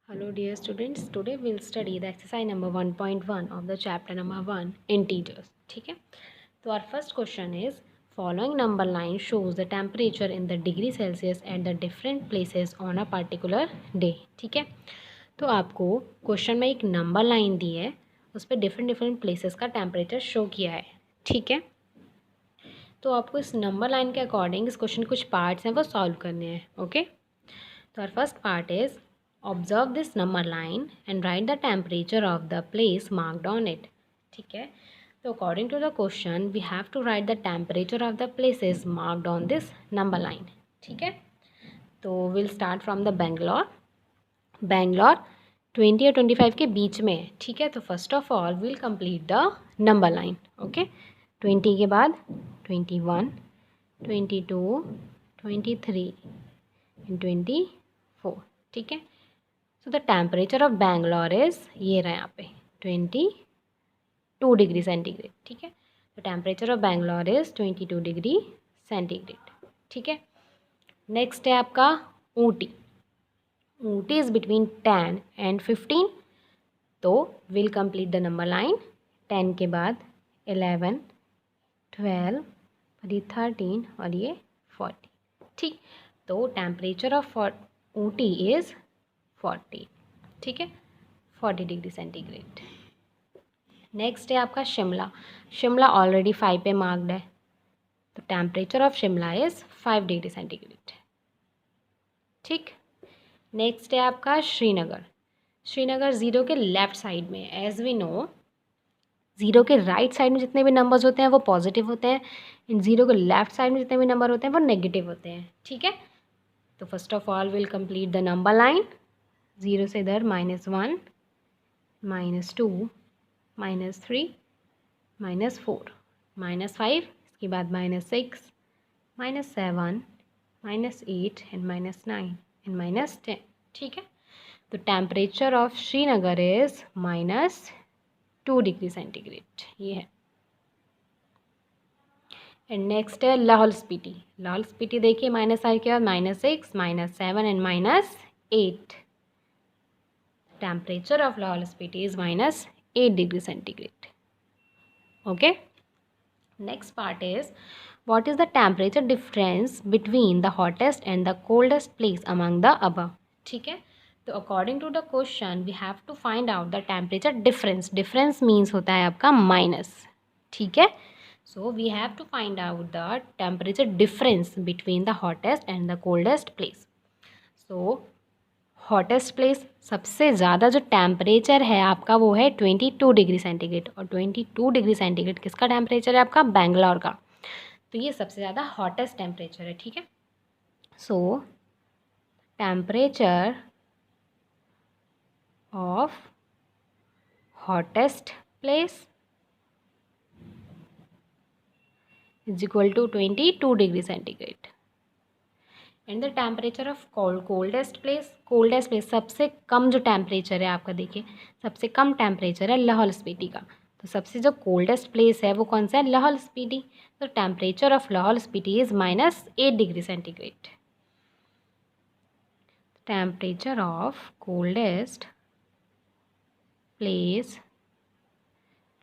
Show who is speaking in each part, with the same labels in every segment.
Speaker 1: Hello dear students, today we'll study the exercise number 1.1 of the chapter number 1 integers. ठीक है, तो our first question is following number line shows the temperature in the degree Celsius at the different places on a particular day. ठीक है, तो आपको question में एक number line दी है, उस पर डिफरेंट प्लेसेस का टेम्परेचर शो किया है. ठीक है, तो आपको इस नंबर लाइन के अकॉर्डिंग इस क्वेश्चन कुछ पार्ट्स हैं वो सॉल्व करने हैं. ओके, तो our first part is observe this number line and write the temperature of the place marked on it. ठीक है, तो according to the question we have to write the temperature of the places marked on this number line. ठीक है, तो we'll start from the Bangalore. 20 और 25 के बीच में है. ठीक है, तो first of all will complete the number line. Okay, 20 के बाद 21, 22, 23 एंड 24. ठीक है, सो the temperature of Bangalore is ये रहा यहाँ पे 22 डिग्री सेंटीग्रेड. ठीक है, तो temperature of Bangalore is 22 degree centigrade. ठीक है, नेक्स्ट है आपका Ooty. Ooty is between 10 and 15. तो will complete the number line. 10 के बाद 11, 12 और ये 13 और ये 40. ठीक, तो टेम्परेचर ऑफ ऊटी इज़ 40. ठीक है, 40 डिग्री सेंटीग्रेड. नेक्स्ट है आपका शिमला. शिमला ऑलरेडी 5 पे मार्क्ड है, तो temperature of Shimla is 5 degree centigrade. ठीक, नेक्स्ट है आपका श्रीनगर. श्रीनगर ज़ीरो के लेफ़्ट साइड में. एज वी नो ज़ीरो के राइट साइड में जितने भी नंबर्स होते हैं वो पॉजिटिव होते हैं, इन ज़ीरो के लेफ़्ट साइड में जितने भी नंबर होते हैं वो नेगेटिव होते हैं. ठीक है, तो first of all will complete the number line. Zero से इधर -1, -2, -3, -4, -5, इसके बाद -6, -7, -8 एंड -9 एंड -10. ठीक है, तो temperature of Srinagar is -2 degree centigrade. ये है. एंड नेक्स्ट है लाहौल स्पीति. लाहौल स्पीति देखिए -5 के बाद -6, -7 and -8. Temperature of Lahaul Spiti is -8 degree centigrade. Okay, next part is what is the temperature difference between the hottest and the coldest place among the above. ठीक है, तो according to the question we have to find out the temperature difference. Difference means होता है आपका minus. ठीक है, so we have to find out the temperature difference between the hottest and the coldest place. So hottest place सबसे ज़्यादा जो temperature है आपका वो है 22 डिग्री सेंटीग्रेड. और 22 डिग्री सेंटीग्रेड किसका टेम्परेचर है आपका? बैंगलोर का. तो ये सबसे ज़्यादा हॉटेस्ट टेम्परेचर है. ठीक है, so temperature of hottest place is equal to 22 degree centigrade. And the temperature of coldest place सबसे कम जो टेम्परेचर है आपका, देखिए सबसे कम टेम्परेचर है लाहौल स्पीति का. तो सबसे जो कोल्डेस्ट प्लेस है वो कौन सा है? लाहौल स्पीति. तो temperature of Lahaul Spiti is -8 degree centigrade. Temperature of coldest place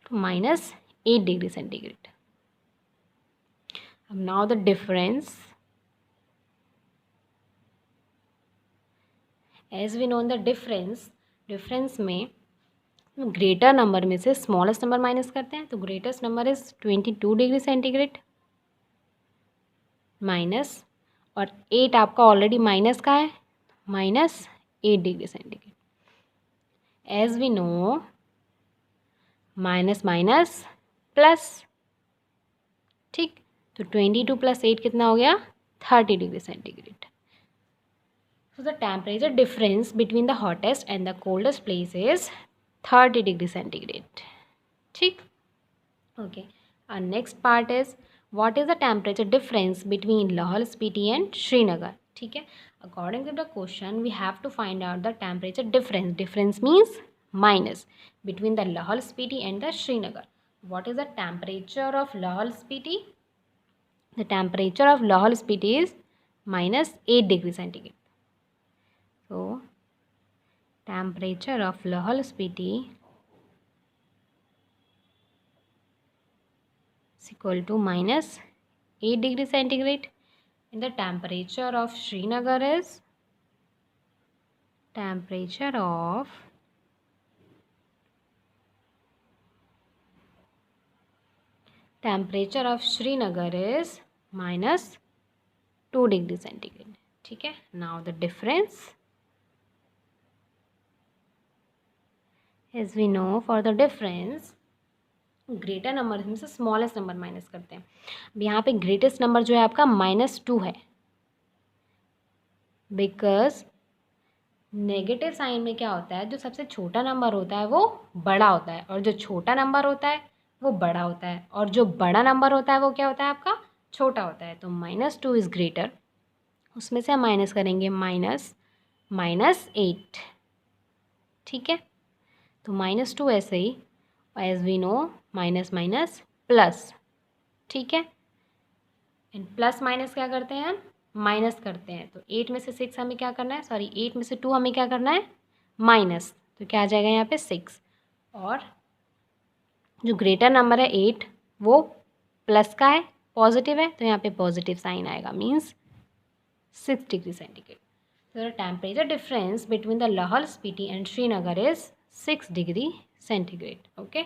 Speaker 1: to -8 degree centigrade. अब now the difference. As we know the difference में ग्रेटर नंबर में से स्मॉलेस्ट नंबर माइनस करते हैं. तो greatest number is 22 degree centigrade minus, और 8 आपका already minus का है, -8 degree centigrade. As we know minus minus plus. ठीक, तो 22 + 8 कितना हो गया? 30 degree centigrade. So the temperature difference between the hottest and the coldest place is 30 degree centigrade. ठीक, okay. Our next part is what is the temperature difference between Lahaul Spiti and Srinagar. ठीक है, according to the question we have to find out the temperature difference. Difference means minus between the Lahaul Spiti and the Srinagar. What is the temperature of Lahaul Spiti? The temperature of Lahaul Spiti is -8 degree centigrade. So temperature of Lahore Spiti is equal to minus 8 degree centigrade, and the temperature of Srinagar is minus 2 degree centigrade. ठीक है. Now the difference, as we know, for the difference greater number में से smallest number minus करते हैं. अब यहाँ पे greatest number जो है आपका -2 है, बिकॉज नेगेटिव साइन में क्या होता है, जो सबसे छोटा नंबर होता है वो बड़ा होता है, और जो छोटा नंबर होता है वो बड़ा होता है, और जो बड़ा नंबर होता है वो क्या होता है आपका, छोटा होता है. तो -2 इज़ ग्रेटर, उसमें से हम माइनस करेंगे -8. ठीक है. तो -2 ऐसे ही, as we know minus minus plus. ठीक है. एंड प्लस माइनस क्या करते हैं हम, माइनस करते हैं. तो 8 में से 6 हमें क्या करना है, 8 में से 2 हमें क्या करना है, माइनस. तो क्या आ जाएगा यहाँ पे 6. और जो ग्रेटर नंबर है 8 वो प्लस का है, पॉजिटिव है, तो यहाँ पे पॉजिटिव साइन आएगा, means 6 degree centigrade. So the temperature difference between the Lahore Spiti and Srinagar is 6 degree centigrade. Okay.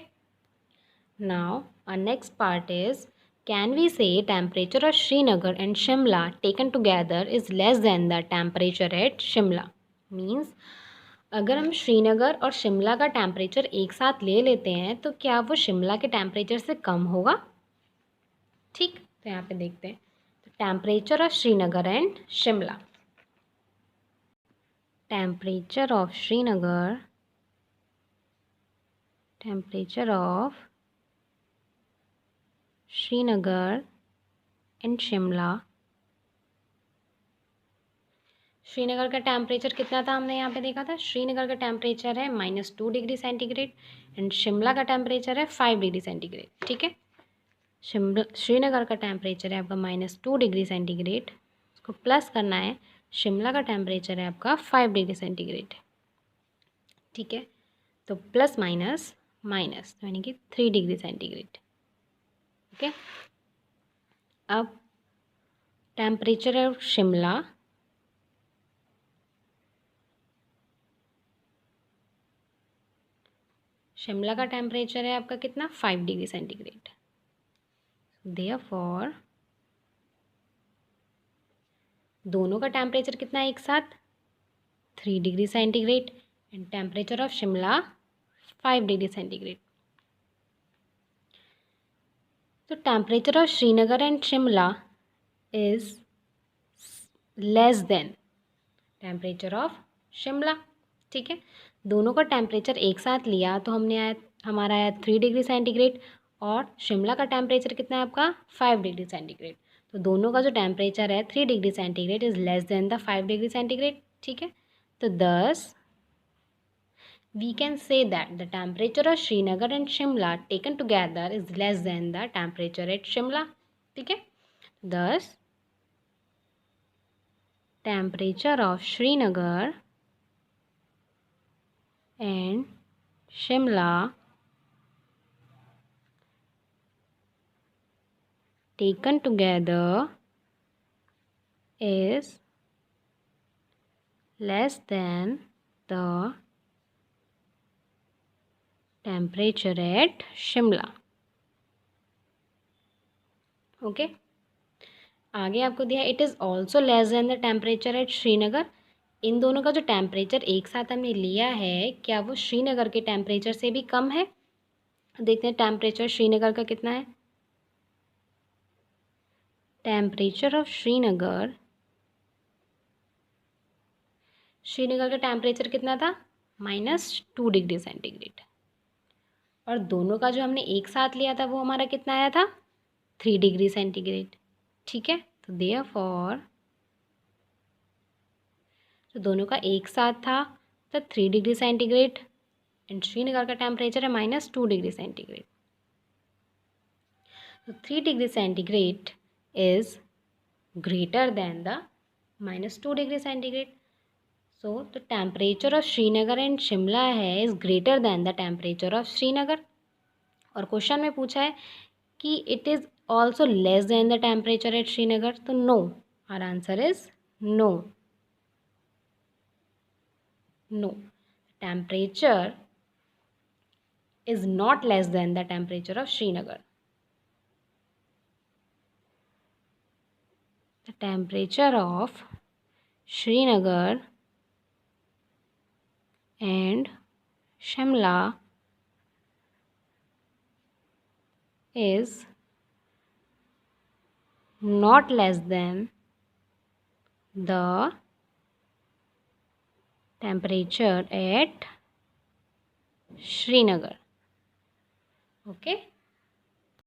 Speaker 1: Now our next part is, can we say temperature of Srinagar and Shimla taken together is less than the temperature at Shimla? Means अगर हम श्रीनगर और शिमला का temperature एक साथ ले लेते हैं तो क्या वो शिमला के टेम्परेचर से कम होगा. ठीक. तो यहाँ पे देखते हैं. तो temperature of Srinagar and Shimla. Temperature of Srinagar and Shimla. Srinagar का टेम्परेचर कितना था, हमने यहाँ पे देखा था. श्रीनगर का टेम्परेचर है -2 डिग्री सेंटीग्रेड एंड शिमला का टेम्परेचर है 5 डिग्री सेंटीग्रेड. ठीक है. श्रीनगर का टेम्परेचर है आपका -2 डिग्री सेंटीग्रेड, उसको प्लस करना है. शिमला का टेम्परेचर है आपका 5 डिग्री सेंटीग्रेड. ठीक है. तो प्लस माइनस माइनस यानी कि 3 डिग्री सेंटीग्रेड. ओके. अब टेम्परेचर है शिमला, शिमला का टेम्परेचर है आपका कितना, 5 डिग्री सेंटीग्रेड. देयरफॉर दोनों का टेम्परेचर कितना है एक साथ, 3 degree centigrade, and temperature of Shimla 5 degree centigrade. तो temperature of Srinagar and Shimla is less than temperature of Shimla. ठीक है. दोनों का टेम्परेचर एक साथ लिया तो हमारा आया 3 डिग्री सेंटीग्रेड, और शिमला का टेम्परेचर कितना है आपका, 5 डिग्री सेंटीग्रेड. तो दोनों का जो टेम्परेचर है 3 degree centigrade is less than the 5 degree centigrade. ठीक है. तो thus we can say that the temperature of Srinagar and Shimla taken together is less than the temperature at Shimla. ठीक है. Thus temperature of Srinagar and Shimla taken together is less than the temperature at Shimla. Okay. आगे आपको दिया it is also less than the temperature at Srinagar. इन दोनों का जो temperature एक साथ हमने लिया है, क्या वो श्रीनगर के टेम्परेचर से भी कम है. देखते हैं टेम्परेचर श्रीनगर का कितना है. टेम्परेचर ऑफ श्रीनगर का टेम्परेचर कितना था, -2 डिग्री सेंटीग्रेड, और दोनों का जो हमने एक साथ लिया था वो हमारा कितना आया था, 3 डिग्री सेंटीग्रेड. ठीक है. तो देयरफॉर तो दोनों का एक साथ था तो 3 डिग्री सेंटीग्रेड, एंड श्रीनगर का टेम्परेचर है -2 डिग्री सेंटीग्रेड. तो 3 degree centigrade is greater than the -2 degree centigrade. So the temperature of Srinagar and Shimla है is greater than the temperature of Srinagar. और क्वेश्चन में पूछा है कि it is also less than the temperature at Srinagar, तो no, our answer is no. No, temperature is not less than the temperature of Srinagar. The temperature of Srinagar and Shimla is not less than the temperature at Srinagar. Okay.